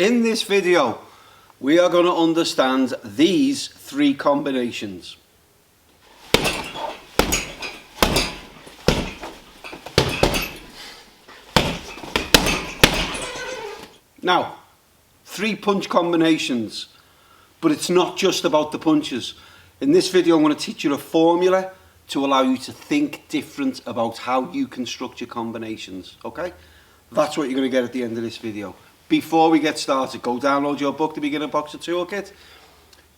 In this video, we are going to understand these three combinations. Now, 3 punch combinations, but it's not just about the punches. In this video, I'm going to teach you a formula to allow you to think different about how you construct your combinations, okay? That's what you're going to get at the end of this video. Before we get started, go download your book, The Beginner Boxer Toolkit.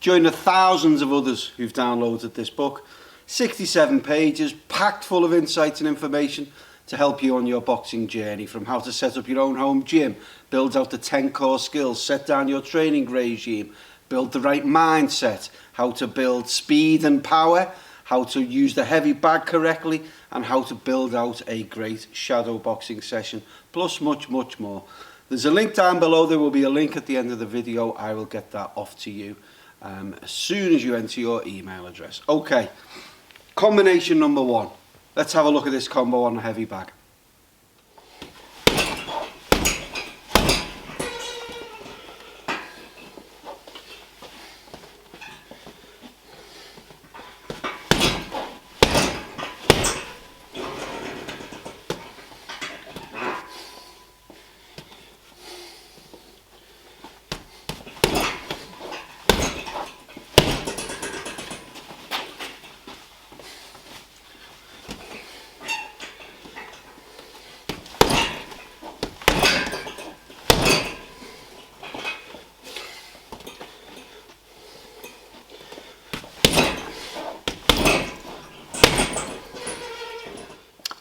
Join the thousands of others who've downloaded this book. 67 pages, packed full of insights and information to help you on your boxing journey, from how to set up your own home gym, build out the 10 core skills, set down your training regime, build the right mindset, how to build speed and power, how to use the heavy bag correctly, and how to build out a great shadow boxing session, plus much more. There's a link down below. There will be a link at the end of the video. I will get that off to you as soon as you enter your email address. Okay, combination number 1. Let's have a look at this combo on a heavy bag.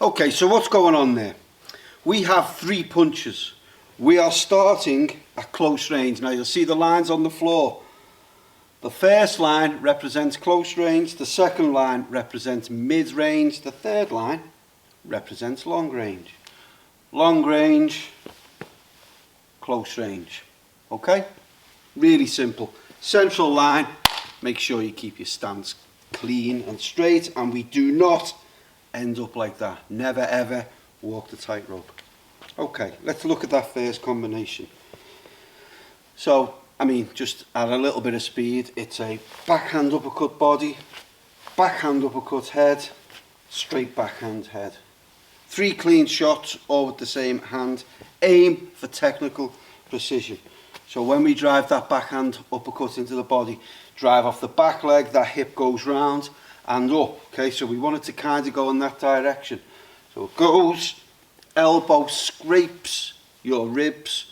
Okay, so what's going on there? We have 3 punches. We are starting at close range. Now you'll see the lines on the floor. The first line represents close range, the second line represents mid-range, the third line represents long range. Long range, close range. Okay? Really simple. Central line, make sure you keep your stance clean and straight, and we do not end up like that. Never ever walk the tightrope. Okay, let's look at that first combination. So, I mean, just at a little bit of speed, it's a backhand uppercut body, backhand uppercut head, straight backhand head. 3 clean shots, all with the same hand. Aim for technical precision. So when we drive that backhand uppercut into the body, drive off the back leg, that hip goes round and up. Okay, so we want it to kind of go in that direction. So it goes, elbow scrapes your ribs,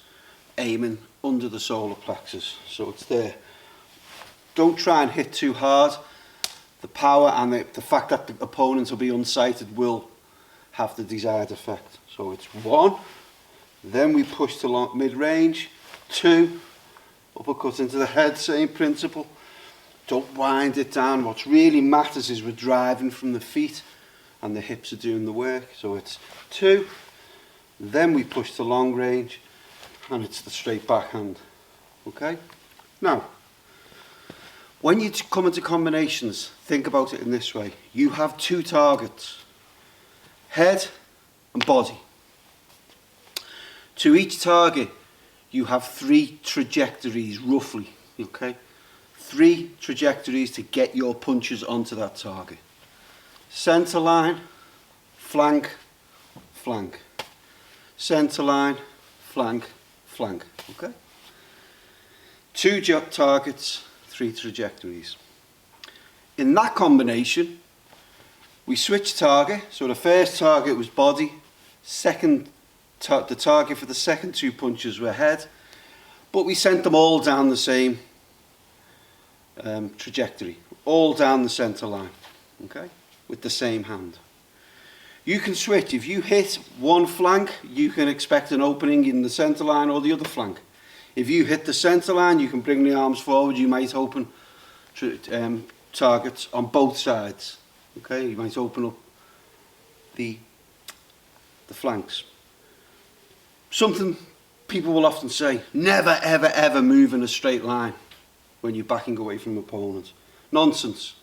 aiming under the solar plexus. So it's there. Don't try and hit too hard. The power and the fact that the opponent will be unsighted will have the desired effect. So it's 1, then we push to mid-range, 2, uppercut into the head, same principle. Don't wind it down. What really matters is we're driving from the feet and the hips are doing the work. So it's 2, then we push to long range, and it's the straight backhand. Okay? Now, when you come into combinations, think about it in this way. You have 2 targets, head and body. To each target, you have 3 trajectories, roughly. Okay? 3 trajectories to get your punches onto that target. Centre line, flank, flank. Centre line, flank, flank. Okay? 2 targets, 3 trajectories. In that combination, we switch target. So the first target was body. The target for the second 2 punches were head. But we sent them all down the same trajectory, all down the centre line, okay, with the same hand. You can switch. If you hit one flank, you can expect an opening in the centre line or the other flank. If you hit the centre line, you can bring the arms forward. You might open targets on both sides. Okay, you might open up the flanks. Something people will often say: never, ever move in a straight line when you're backing away from opponents. Nonsense.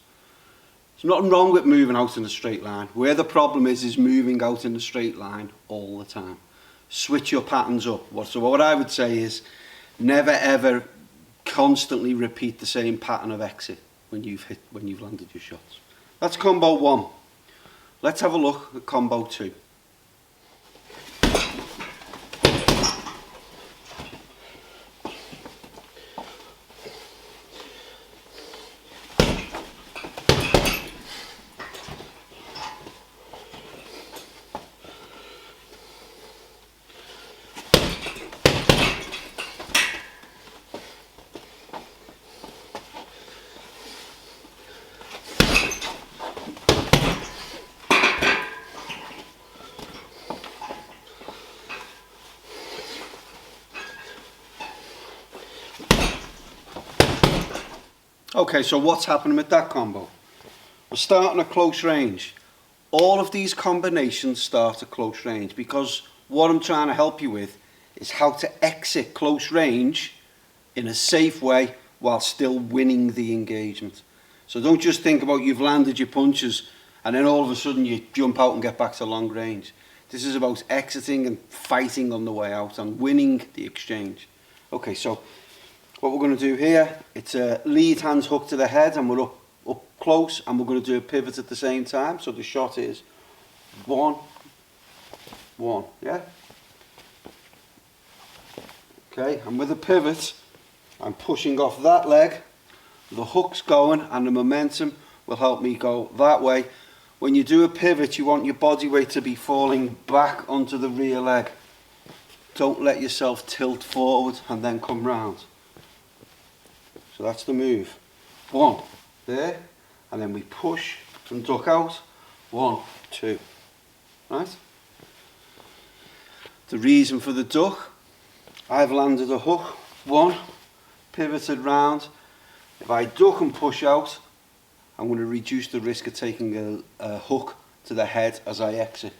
There's nothing wrong with moving out in a straight line. Where the problem is moving out in a straight line all the time. Switch your patterns up. So what I would say is, Never ever constantly repeat the same pattern of exit when you've landed your shots. That's combo 1. Let's have a look at combo 2. Okay, so what's happening with that combo? We're starting at close range. All of these combinations start at close range because what I'm trying to help you with is how to exit close range in a safe way while still winning the engagement. So don't just think about you've landed your punches and then all of a sudden you jump out and get back to long range. This is about exiting and fighting on the way out and winning the exchange. Okay, so what we're going to do here, it's a lead hands hook to the head and we're up close, and we're going to do a pivot at the same time. So the shot is 1, 1, yeah? Okay, and with a pivot, I'm pushing off that leg, the hook's going and the momentum will help me go that way. When you do a pivot, you want your body weight to be falling back onto the rear leg. Don't let yourself tilt forward and then come round. So that's the move. 1, there, and then we push and duck out. 1, 2, right? The reason for the duck, I've landed a hook, 1, pivoted round. If I duck and push out, I'm going to reduce the risk of taking a hook to the head as I exit.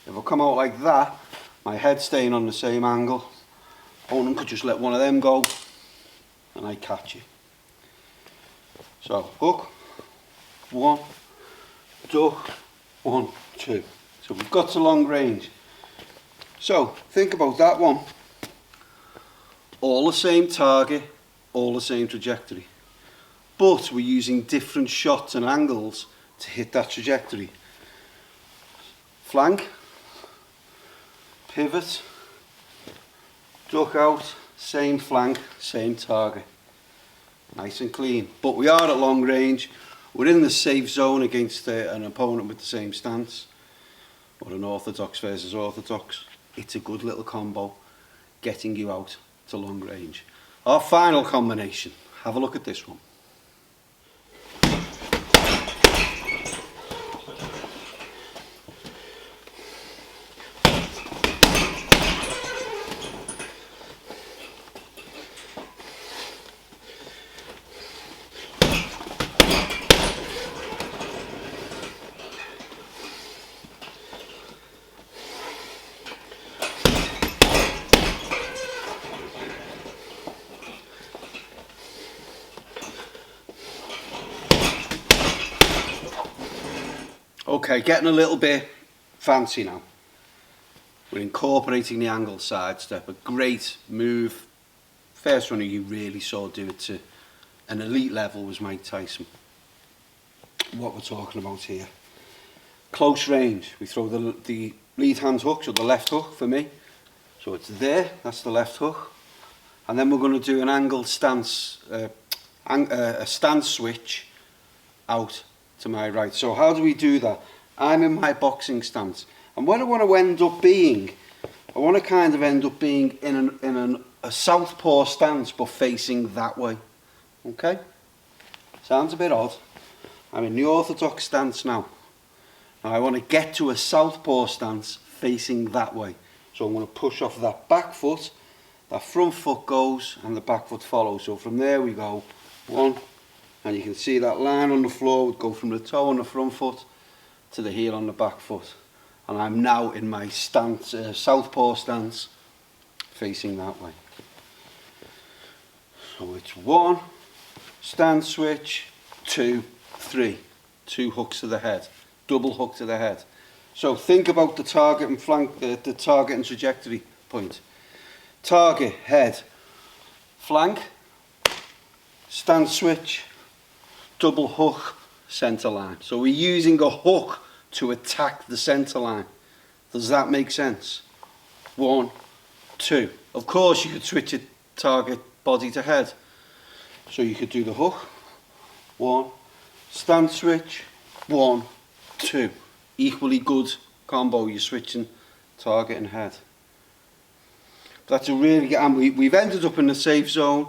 If I come out like that, my head's staying on the same angle. Opponent could just let one of them go and I catch it. So hook, 1, duck, 1, 2. So we've got to long range. So think about that one. All the same target, all the same trajectory. But we're using different shots and angles to hit that trajectory. Flank, pivot, duck out, same flank, same target. Nice and clean. But we are at long range. We're in the safe zone against an opponent with the same stance. Or an orthodox versus orthodox. It's a good little combo, getting you out to long range. Our final combination. Have a look at this one. Okay, getting a little bit fancy now. We're incorporating the angle sidestep, a great move. First runner you really saw do it to an elite level was Mike Tyson. What we're talking about here. Close range, we throw the lead hand hook, so the left hook for me. So it's there, that's the left hook. And then we're going to do an angled stance, a stance switch out to my right. So how do we do that? I'm in my boxing stance, and what I want to end up being, I want to kind of end up being in a southpaw stance but facing that way. Okay? Sounds a bit odd. I'm in the orthodox stance now. Now I want to get to a southpaw stance facing that way. So I'm going to push off that back foot, that front foot goes and the back foot follows. So from there we go 1, and you can see that line on the floor would go from the toe on the front foot to the heel on the back foot. And I'm now in my stance, southpaw stance, facing that way. So it's 1, stance switch, 2, 3. 2 hooks to the head, double hook to the head. So think about the target and flank, the target and trajectory point. Target, head, flank, stand switch, double hook, centre line. So we're using a hook to attack the centre line. Does that make sense? 1, 2. Of course you could switch it target body to head. So you could do the hook, 1, stand switch, 1, 2. Equally good combo, you're switching target and head. That's a really good, and we've ended up in the safe zone.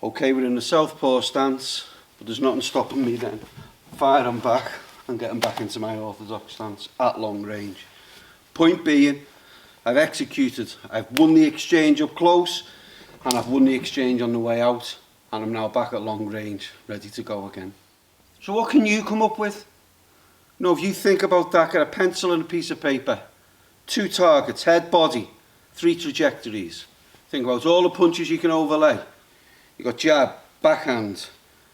Okay, we're in the southpaw stance, but there's nothing stopping me then firing back and getting back into my orthodox stance at long range. Point being, I've executed, I've won the exchange up close, and I've won the exchange on the way out, and I'm now back at long range, ready to go again. So what can you come up with? You know, if you think about that, get a pencil and a piece of paper. 2 targets, head, body, 3 trajectories. Think about all the punches you can overlay. You've got jab, backhand,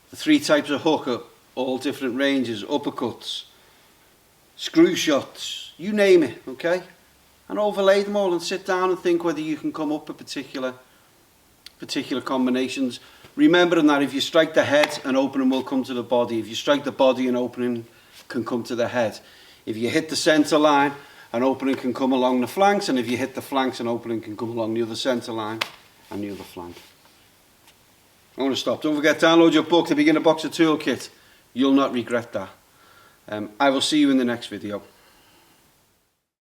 the 3 types of hook at all different ranges, uppercuts, screw shots, you name it, okay? And overlay them all and sit down and think whether you can come up with particular combinations. Remembering that if you strike the head, an opening will come to the body. If you strike the body, an opening can come to the head. If you hit the centre line, an opening can come along the flanks, and if you hit the flanks, an opening can come along the other centre line and the other flank. I'm going to stop. Don't forget, download your book, The Beginner Boxer Toolkit. You'll not regret that. I will see you in the next video.